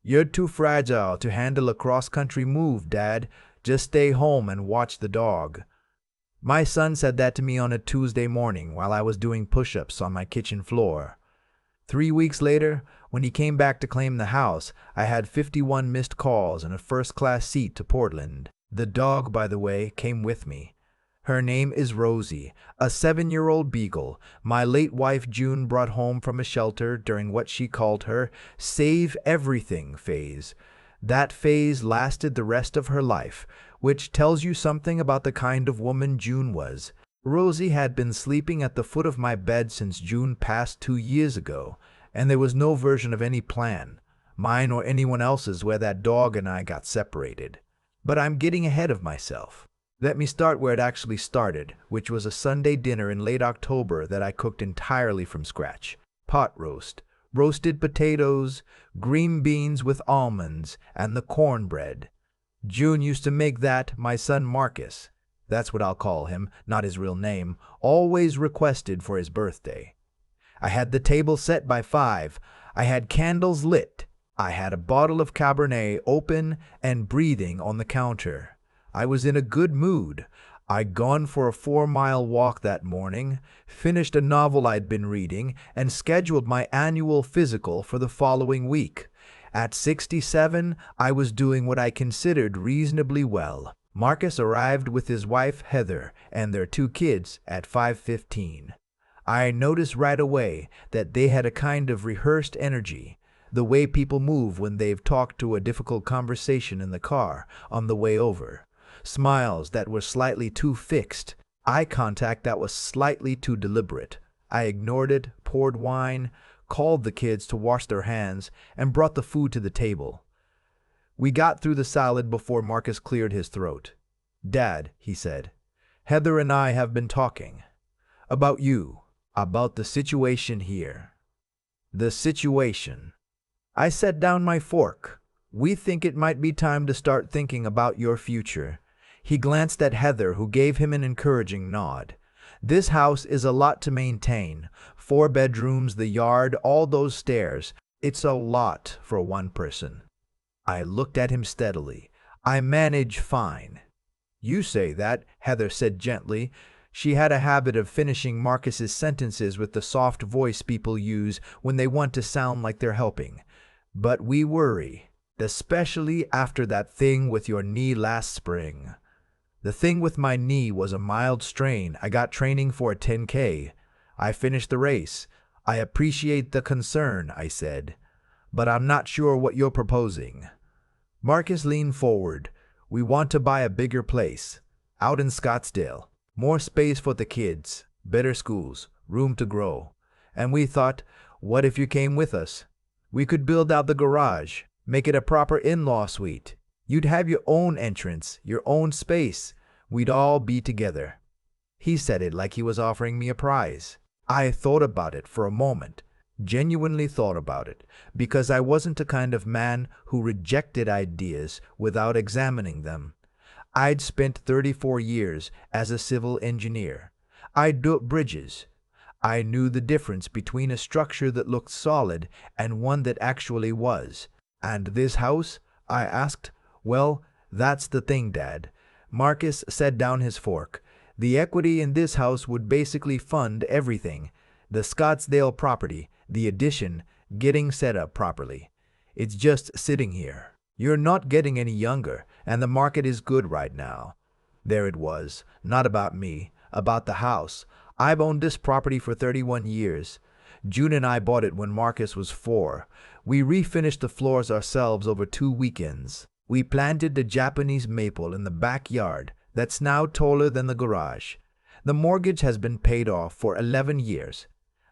"You're too fragile to handle a cross-country move, Dad. Just stay home and watch the dog." My son said that to me on a Tuesday morning while I was doing push-ups on my kitchen floor. 3 weeks later, when he came back to claim the house, I had 51 missed calls and a first-class seat to Portland. The dog, by the way, came with me. Her name is Rosie, a 7-year-old beagle my late wife June brought home from a shelter during what she called her save everything phase. That phase lasted the rest of her life, which tells you something about the kind of woman June was. Rosie had been sleeping at the foot of my bed since June passed 2 years ago, and there was no version of any plan, mine or anyone else's, where that dog and I got separated. But I'm getting ahead of myself. Let me start where it actually started, which was a Sunday dinner in late October that I cooked entirely from scratch. Pot roast, roasted potatoes, green beans with almonds, and the cornbread. June used to make that. My son Marcus, that's what I'll call him, not his real name, always requested for his birthday. I had the table set by 5. I had candles lit. I had a bottle of Cabernet open and breathing on the counter. I was in a good mood. I'd gone for a 4-mile walk that morning, finished a novel I'd been reading, and scheduled my annual physical for the following week. At 67, I was doing what I considered reasonably well. Marcus arrived with his wife Heather and their 2 kids at 5:15. I noticed right away that they had a kind of rehearsed energy, the way people move when they've talked to a difficult conversation in the car on the way over. Smiles that were slightly too fixed, eye contact that was slightly too deliberate. I ignored it, poured wine, called the kids to wash their hands, and brought the food to the table. We got through the salad before Marcus cleared his throat. "Dad," he said, "Heather and I have been talking. About you. About the situation here." The situation. I set down my fork. "We think it might be time to start thinking about your future." He glanced at Heather, who gave him an encouraging nod. "This house is a lot to maintain. 4 bedrooms, the yard, all those stairs. It's a lot for one person." I looked at him steadily. "I manage fine." "You say that," Heather said gently. She had a habit of finishing Marcus's sentences with the soft voice people use when they want to sound like they're helping. "But we worry, especially after that thing with your knee last spring." The thing with my knee was a mild strain. I got training for a 10K. I finished the race. "I appreciate the concern," I said, "but I'm not sure what you're proposing." Marcus leaned forward. "We want to buy a bigger place, out in Scottsdale. More space for the kids, better schools, room to grow. And we thought, what if you came with us? We could build out the garage, make it a proper in-law suite. You'd have your own entrance, your own space. We'd all be together." He said it like he was offering me a prize. I thought about it for a moment, genuinely thought about it, because I wasn't the kind of man who rejected ideas without examining them. I'd spent 34 years as a civil engineer. I'd built bridges. I knew the difference between a structure that looked solid and one that actually was. "And this house?" I asked. "Well, that's the thing, Dad." Marcus set down his fork. "The equity in this house would basically fund everything. The Scottsdale property, the addition, getting set up properly. It's just sitting here. You're not getting any younger, and the market is good right now." There it was, not about me, about the house. I've owned this property for 31 years. June and I bought it when Marcus was 4. We refinished the floors ourselves over 2 weekends. We planted the Japanese maple in the backyard that's now taller than the garage. The mortgage has been paid off for 11 years.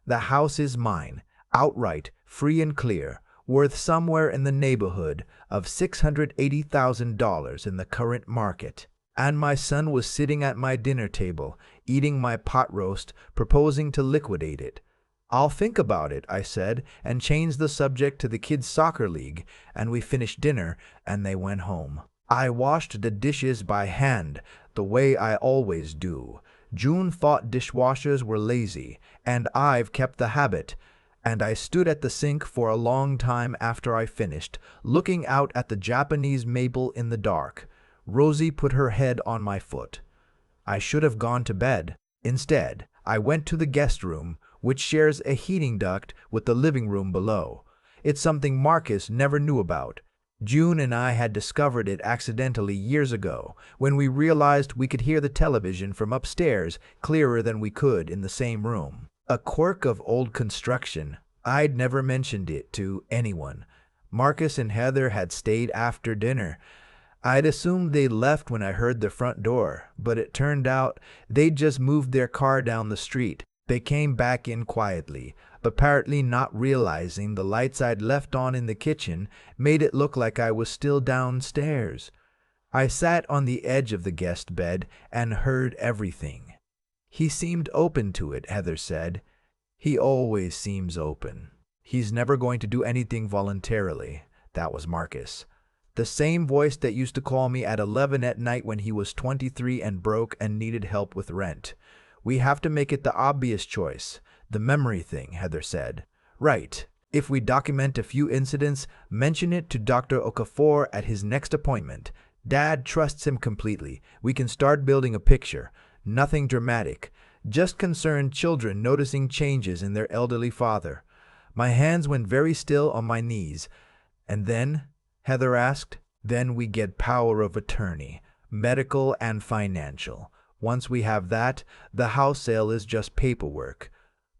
The house is mine, outright, free and clear, worth somewhere in the neighborhood of $680,000 in the current market. And my son was sitting at my dinner table, eating my pot roast, proposing to liquidate it. "I'll think about it," I said, and changed the subject to the kids' soccer league, and we finished dinner, and they went home. I washed the dishes by hand, the way I always do. June thought dishwashers were lazy, and I've kept the habit. And I stood at the sink for a long time after I finished, looking out at the Japanese maple in the dark. Rosie put her head on my foot. I should have gone to bed. Instead, I went to the guest room, which shares a heating duct with the living room below. It's something Marcus never knew about. June and I had discovered it accidentally years ago, when we realized we could hear the television from upstairs clearer than we could in the same room. A quirk of old construction. I'd never mentioned it to anyone. Marcus and Heather had stayed after dinner. I'd assumed they left when I heard the front door, but it turned out they'd just moved their car down the street. They came back in quietly, apparently not realizing the lights I'd left on in the kitchen made it look like I was still downstairs. I sat on the edge of the guest bed and heard everything. "He seemed open to it," Heather said. "He always seems open. He's never going to do anything voluntarily." That was Marcus. The same voice that used to call me at 11 at night when he was 23 and broke and needed help with rent. "We have to make it the obvious choice. The memory thing," Heather said. "Right. If we document a few incidents, mention it to Dr. Okafor at his next appointment. Dad trusts him completely. We can start building a picture. Nothing dramatic. Just concerned children noticing changes in their elderly father." My hands went very still on my knees. "And then?" Heather asked. "Then we get power of attorney, medical and financial. Once we have that, the house sale is just paperwork."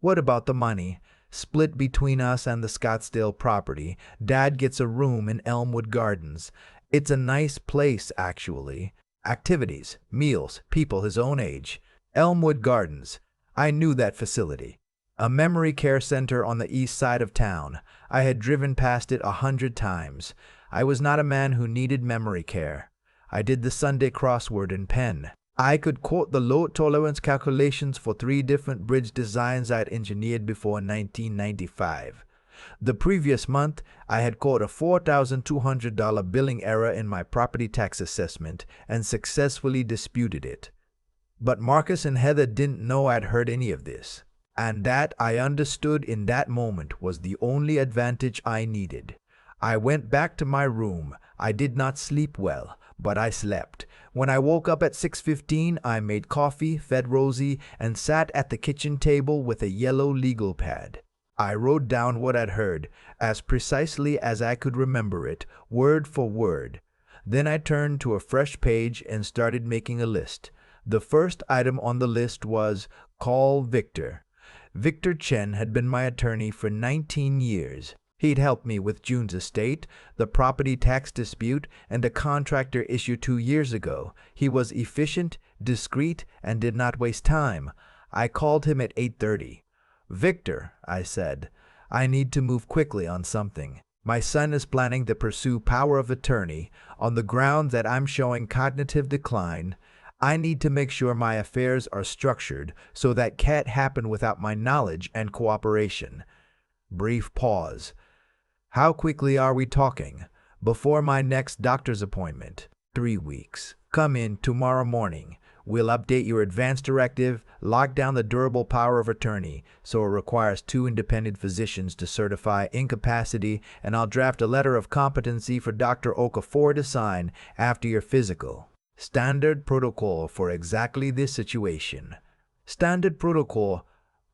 "What about the money?" "Split between us and the Scottsdale property. Dad gets a room in Elmwood Gardens. It's a nice place, actually. Activities, meals, people his own age." Elmwood Gardens. I knew that facility. A memory care center on the east side of town. I had driven past it 100 times. I was not a man who needed memory care. I did the Sunday crossword in pen. I could quote the load tolerance calculations for 3 different bridge designs I'd engineered before 1995. The previous month, I had caught a $4,200 billing error in my property tax assessment and successfully disputed it. But Marcus and Heather didn't know I'd heard any of this. And that, I understood in that moment, was the only advantage I needed. I went back to my room. I did not sleep well, but I slept. When I woke up at 6:15, I made coffee, fed Rosie, and sat at the kitchen table with a yellow legal pad. I wrote down what I'd heard, as precisely as I could remember it, word for word. Then I turned to a fresh page and started making a list. The first item on the list was, "Call Victor." Victor Chen had been my attorney for 19 years. He'd helped me with June's estate, the property tax dispute, and a contractor issue 2 years ago. He was efficient, discreet, and did not waste time. I called him at 8:30. "Victor," I said, "I need to move quickly on something. My son is planning to pursue power of attorney on the ground that I'm showing cognitive decline. I need to make sure my affairs are structured so that can't happen without my knowledge and cooperation." Brief pause. "How quickly are we talking?" "Before my next doctor's appointment." 3 weeks. "Come in tomorrow morning. We'll update your advance directive, lock down the durable power of attorney, so it requires 2 independent physicians to certify incapacity, and I'll draft a letter of competency for Dr. Okafor to sign after your physical." Standard protocol for exactly this situation. Standard protocol.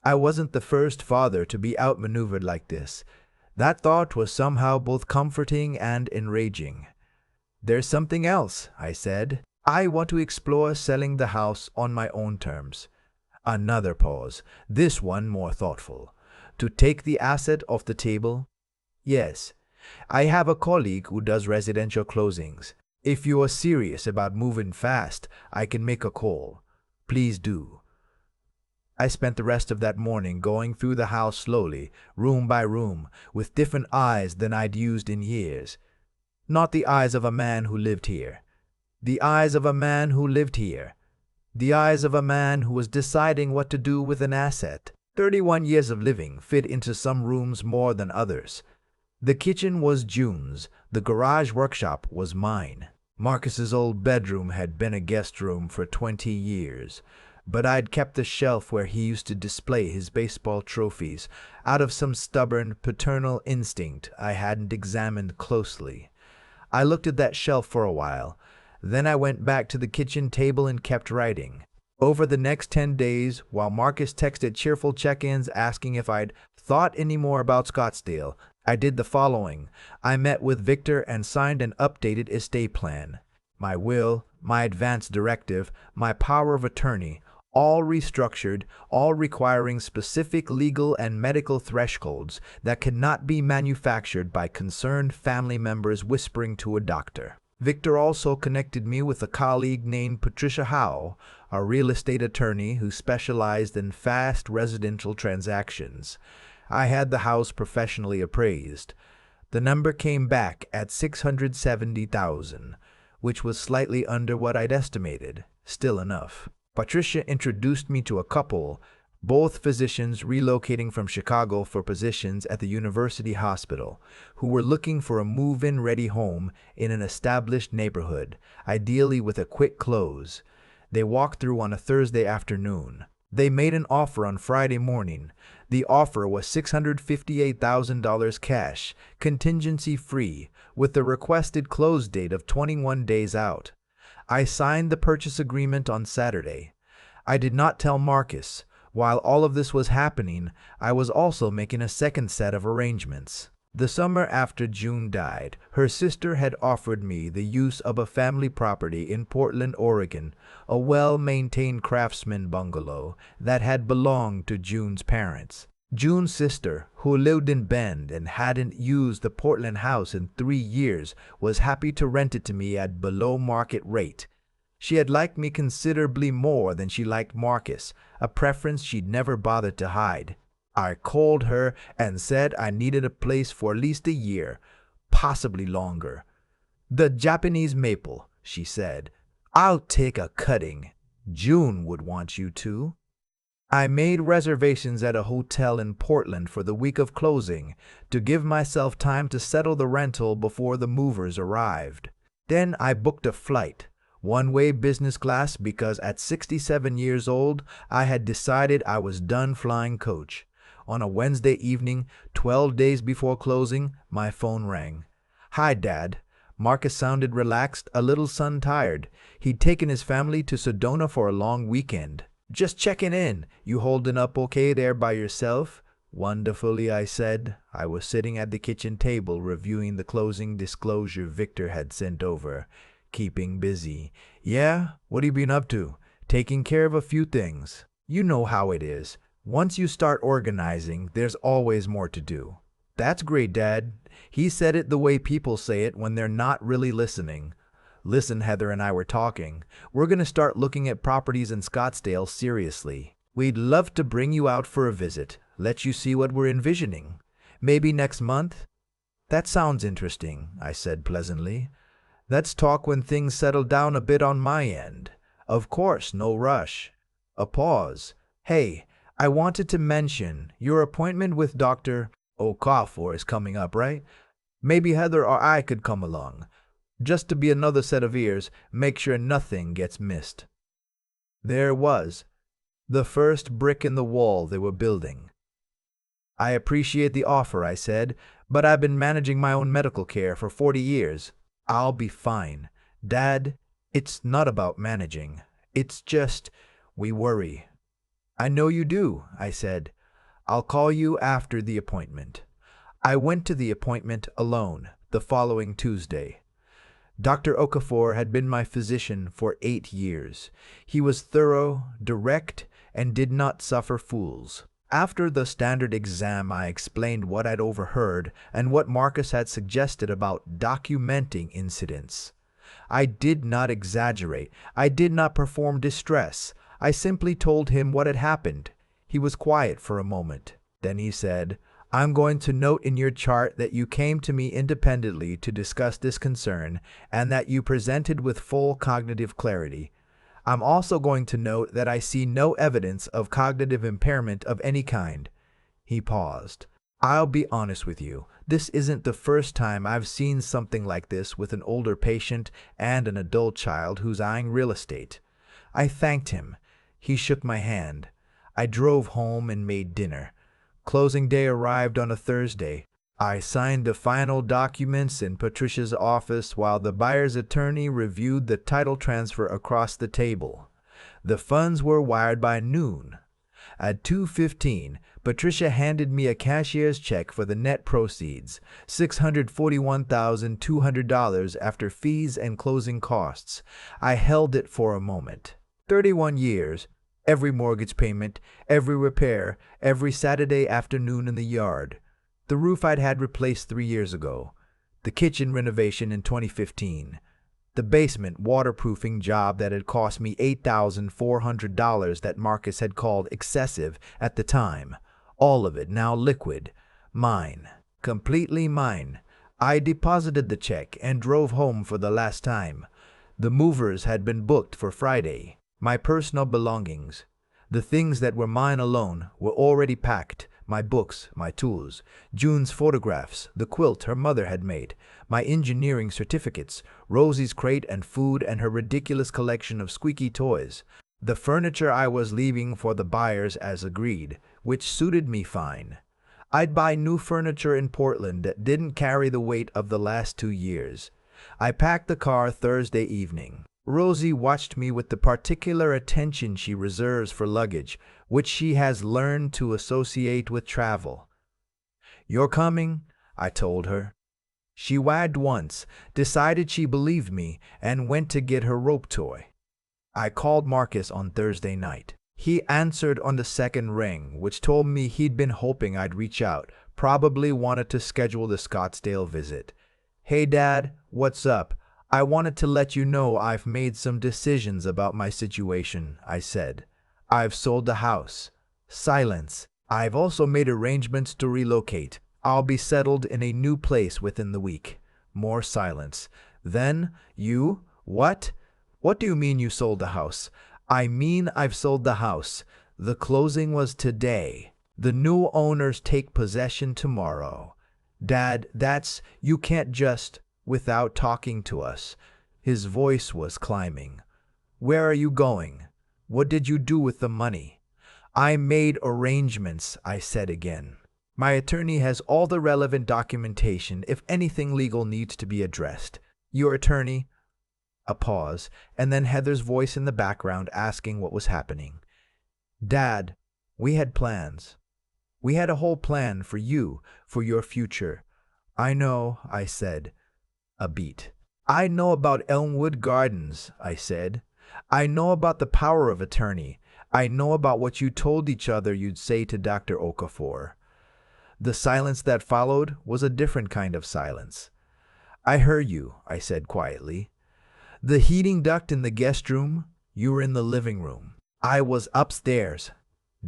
I wasn't the first father to be outmaneuvered like this. That thought was somehow both comforting and enraging. "There's something else," I said. "I want to explore selling the house on my own terms." Another pause, this one more thoughtful. "To take the asset off the table?" "Yes. I have a colleague who does residential closings. If you are serious about moving fast, I can make a call. Please do." I spent the rest of that morning going through the house slowly, room by room, with different eyes than I'd used in years. Not the eyes of a man who lived here. The eyes of a man who lived here. The eyes of a man who was deciding what to do with an asset. 31 years of living fit into some rooms more than others. The kitchen was June's. The garage workshop was mine. Marcus's old bedroom had been a guest room for 20 years. but I'd kept the shelf where he used to display his baseball trophies out of some stubborn paternal instinct I hadn't examined closely. I looked at that shelf for a while. Then I went back to the kitchen table and kept writing. Over the next 10 days, while Marcus texted cheerful check-ins asking if I'd thought any more about Scottsdale, I did the following. I met with Victor and signed an updated estate plan. My will, my advance directive, my power of attorney, all restructured, all requiring specific legal and medical thresholds that cannot be manufactured by concerned family members whispering to a doctor. Victor also connected me with a colleague named Patricia Howe, a real estate attorney who specialized in fast residential transactions. I had the house professionally appraised. The number came back at $670,000, which was slightly under what I'd estimated, still enough. Patricia introduced me to a couple, both physicians relocating from Chicago for positions at the University Hospital, who were looking for a move-in ready home in an established neighborhood, ideally with a quick close. They walked through on a Thursday afternoon. They made an offer on Friday morning. The offer was $658,000 cash, contingency-free, with the requested close date of 21 days out. I signed the purchase agreement on Saturday. I did not tell Marcus. While all of this was happening, I was also making a second set of arrangements. The summer after June died, her sister had offered me the use of a family property in Portland, Oregon, a well-maintained craftsman bungalow that had belonged to June's parents. June's sister, who lived in Bend and hadn't used the Portland house in 3 years, was happy to rent it to me at below market rate. She had liked me considerably more than she liked Marcus, a preference she'd never bothered to hide. I called her and said I needed a place for at least a year, possibly longer. "The Japanese maple," she said. "I'll take a cutting. June would want you to." I made reservations at a hotel in Portland for the week of closing to give myself time to settle the rental before the movers arrived. Then I booked a flight, one-way business class, because at 67 years old, I had decided I was done flying coach. On a Wednesday evening, 12 days before closing, my phone rang. "Hi, Dad." Marcus sounded relaxed, a little sun-tired. He'd taken his family to Sedona for a long weekend. "Just checking in. You holding up okay there by yourself?" "Wonderfully," I said. I was sitting at the kitchen table reviewing the closing disclosure Victor had sent over. "Keeping busy." "Yeah? What have you been up to?" "Taking care of a few things. You know how it is. Once you start organizing, there's always more to do." "That's great, Dad." He said it the way people say it when they're not really listening. "Listen, Heather and I were talking. We're going to start looking at properties in Scottsdale seriously. We'd love to bring you out for a visit, let you see what we're envisioning. Maybe next month?" "That sounds interesting," I said pleasantly. "Let's talk when things settle down a bit on my end. Of course, no rush." A pause. "Hey, I wanted to mention, your appointment with Dr. Okafor is coming up, right? Maybe Heather or I could come along. Just to be another set of ears, make sure nothing gets missed." There it was, the first brick in the wall they were building. "I appreciate the offer," I said, "but I've been managing my own medical care for 40 years. I'll be fine." "Dad, it's not about managing. It's just, we worry." "I know you do," I said. "I'll call you after the appointment." I went to the appointment alone the following Tuesday. Dr. Okafor had been my physician for 8 years. He was thorough, direct, and did not suffer fools. After the standard exam, I explained what I'd overheard and what Marcus had suggested about documenting incidents. I did not exaggerate. I did not perform distress. I simply told him what had happened. He was quiet for a moment. Then he said, "I'm going to note in your chart that you came to me independently to discuss this concern and that you presented with full cognitive clarity. I'm also going to note that I see no evidence of cognitive impairment of any kind." He paused. "I'll be honest with you. This isn't the first time I've seen something like this with an older patient and an adult child who's eyeing real estate." I thanked him. He shook my hand. I drove home and made dinner. Closing day arrived on a Thursday. I signed the final documents in Patricia's office while the buyer's attorney reviewed the title transfer across the table. The funds were wired by noon. At 2:15, Patricia handed me a cashier's check for the net proceeds, $641,200 after fees and closing costs. I held it for a moment. 31 years, every mortgage payment, every repair, every Saturday afternoon in the yard. The roof I'd had replaced 3 years ago. The kitchen renovation in 2015. The basement waterproofing job that had cost me $8,400 that Marcus had called excessive at the time. All of it now liquid. Mine. Completely mine. I deposited the check and drove home for the last time. The movers had been booked for Friday. My personal belongings, the things that were mine alone, were already packed. My books, my tools, June's photographs, the quilt her mother had made, my engineering certificates, Rosie's crate and food, and her ridiculous collection of squeaky toys. The furniture I was leaving for the buyers as agreed, which suited me fine. I'd buy new furniture in Portland that didn't carry the weight of the last 2 years. I packed the car Thursday evening. Rosie watched me with the particular attention she reserves for luggage, which she has learned to associate with travel. "You're coming," I told her. She wagged once, decided she believed me, and went to get her rope toy. I called Marcus on Thursday night. He answered on the second ring, which told me he'd been hoping I'd reach out, probably wanted to schedule the Scottsdale visit. "Hey, Dad, what's up? I wanted to let you know I've made some decisions about my situation," I said. "I've sold the house." Silence. "I've also made arrangements to relocate. I'll be settled in a new place within the week." More silence. Then, "You? What? What do you mean you sold the house?" "I mean I've sold the house. The closing was today. The new owners take possession tomorrow." "Dad, you can't just, without talking to us." His voice was climbing. "Where are you going? What did you do with the money?" "I made arrangements," I said again. "My attorney has all the relevant documentation if anything legal needs to be addressed." "Your attorney?" A pause, and then Heather's voice in the background asking what was happening. "Dad, we had plans. We had a whole plan for you, for your future." "I know," I said. A beat. "I know about Elmwood Gardens," I said. "I know about the power of attorney. I know about what you told each other you'd say to Dr. Okafor." The silence that followed was a different kind of silence. "I heard you," I said quietly. "The heating duct in the guest room? You were in the living room. I was upstairs."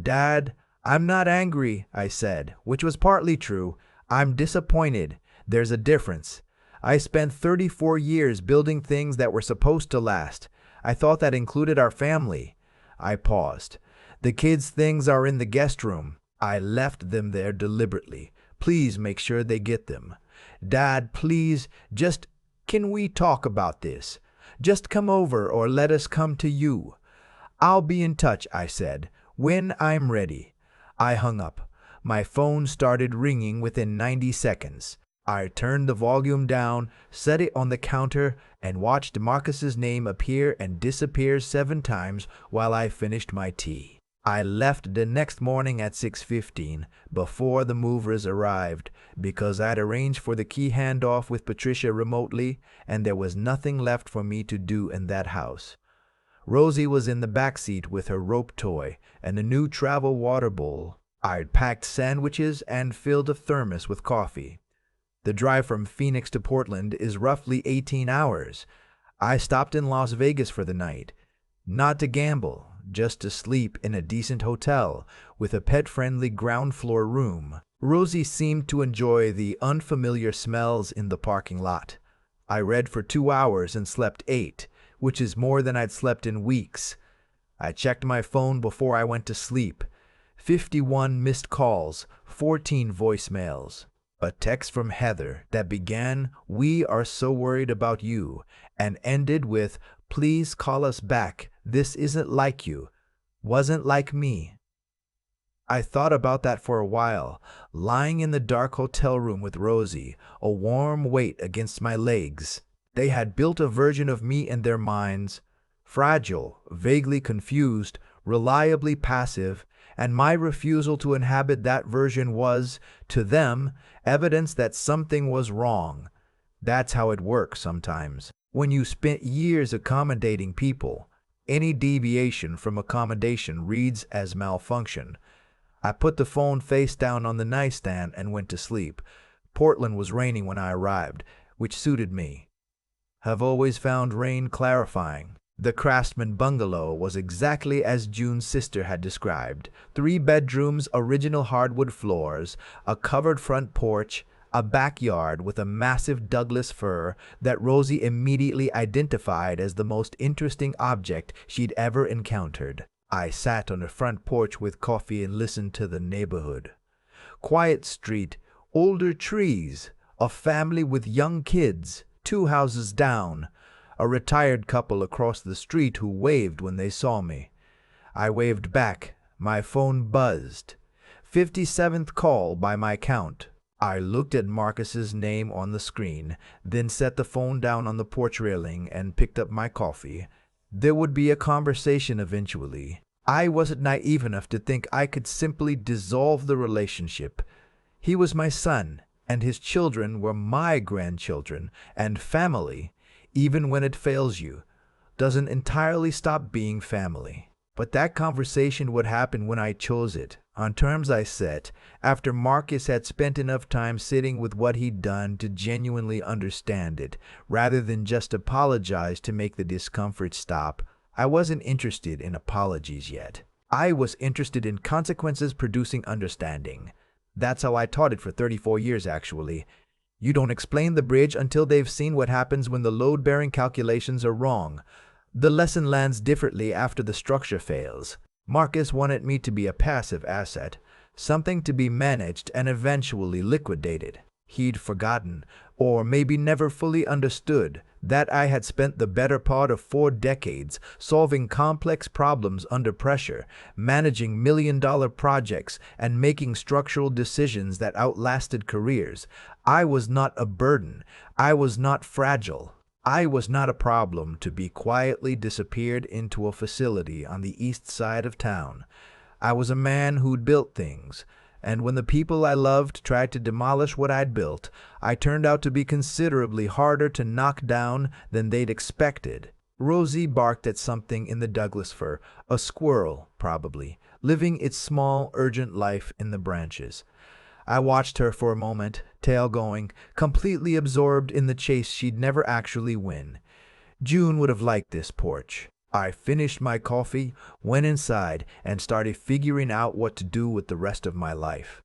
"Dad, I'm not angry," I said, which was partly true. "I'm disappointed. There's a difference. I spent 34 years building things that were supposed to last. I thought that included our family." I paused. "The kids' things are in the guest room. I left them there deliberately. Please make sure they get them." "Dad, please, can we talk about this? Just come over or let us come to you." "I'll be in touch," I said, "when I'm ready." I hung up. My phone started ringing within 90 seconds. I turned the volume down, set it on the counter, and watched Marcus's name appear and disappear 7 times while I finished my tea. I left the next morning at 6:15, before the movers arrived, because I'd arranged for the key handoff with Patricia remotely, and there was nothing left for me to do in that house. Rosie was in the back seat with her rope toy and a new travel water bowl. I'd packed sandwiches and filled a thermos with coffee. The drive from Phoenix to Portland is roughly 18 hours. I stopped in Las Vegas for the night. Not to gamble, just to sleep in a decent hotel with a pet-friendly ground floor room. Rosie seemed to enjoy the unfamiliar smells in the parking lot. I read for 2 hours and slept 8, which is more than I'd slept in weeks. I checked my phone before I went to sleep. 51 missed calls, 14 voicemails. A text from Heather that began, "We are so worried about you," and ended with, "Please call us back. This isn't like you." wasn't like me. I thought about that for a while, lying in the dark hotel room with Rosie, a warm weight against my legs. They had built a version of me in their minds, fragile, vaguely confused, reliably passive, and my refusal to inhabit that version was, to them, evidence that something was wrong. That's how it works sometimes. When you spent years accommodating people, any deviation from accommodation reads as malfunction. I put the phone face down on the nightstand and went to sleep. Portland was raining when I arrived, which suited me. Have always found rain clarifying. The Craftsman bungalow was exactly as June's sister had described. 3 bedrooms, original hardwood floors, a covered front porch, a backyard with a massive Douglas fir that Rosie immediately identified as the most interesting object she'd ever encountered. I sat on the front porch with coffee and listened to the neighborhood. Quiet street, older trees, a family with young kids, 2 houses down, a retired couple across the street who waved when they saw me. I waved back. My phone buzzed. 57th call by my count. I looked at Marcus's name on the screen, then set the phone down on the porch railing and picked up my coffee. There would be a conversation eventually. I wasn't naive enough to think I could simply dissolve the relationship. He was my son, and his children were my grandchildren, and family, even when it fails you, doesn't entirely stop being family. But that conversation would happen when I chose it, on terms I set, after Marcus had spent enough time sitting with what he'd done to genuinely understand it, rather than just apologize to make the discomfort stop. I wasn't interested in apologies yet. I was interested in consequences producing understanding. That's how I taught it for 34 years, actually. You don't explain the bridge until they've seen what happens when the load-bearing calculations are wrong. The lesson lands differently after the structure fails. Marcus wanted me to be a passive asset, something to be managed and eventually liquidated. He'd forgotten, or maybe never fully understood, that I had spent the better part of 4 decades solving complex problems under pressure, managing million-dollar projects, and making structural decisions that outlasted careers. I was not a burden. I was not fragile. I was not a problem to be quietly disappeared into a facility on the east side of town. I was a man who'd built things, and when the people I loved tried to demolish what I'd built, I turned out to be considerably harder to knock down than they'd expected. Rosie barked at something in the Douglas fir, a squirrel, probably, living its small, urgent life in the branches. I watched her for a moment, tail going, completely absorbed in the chase she'd never actually win. June would have liked this porch. I finished my coffee, went inside, and started figuring out what to do with the rest of my life.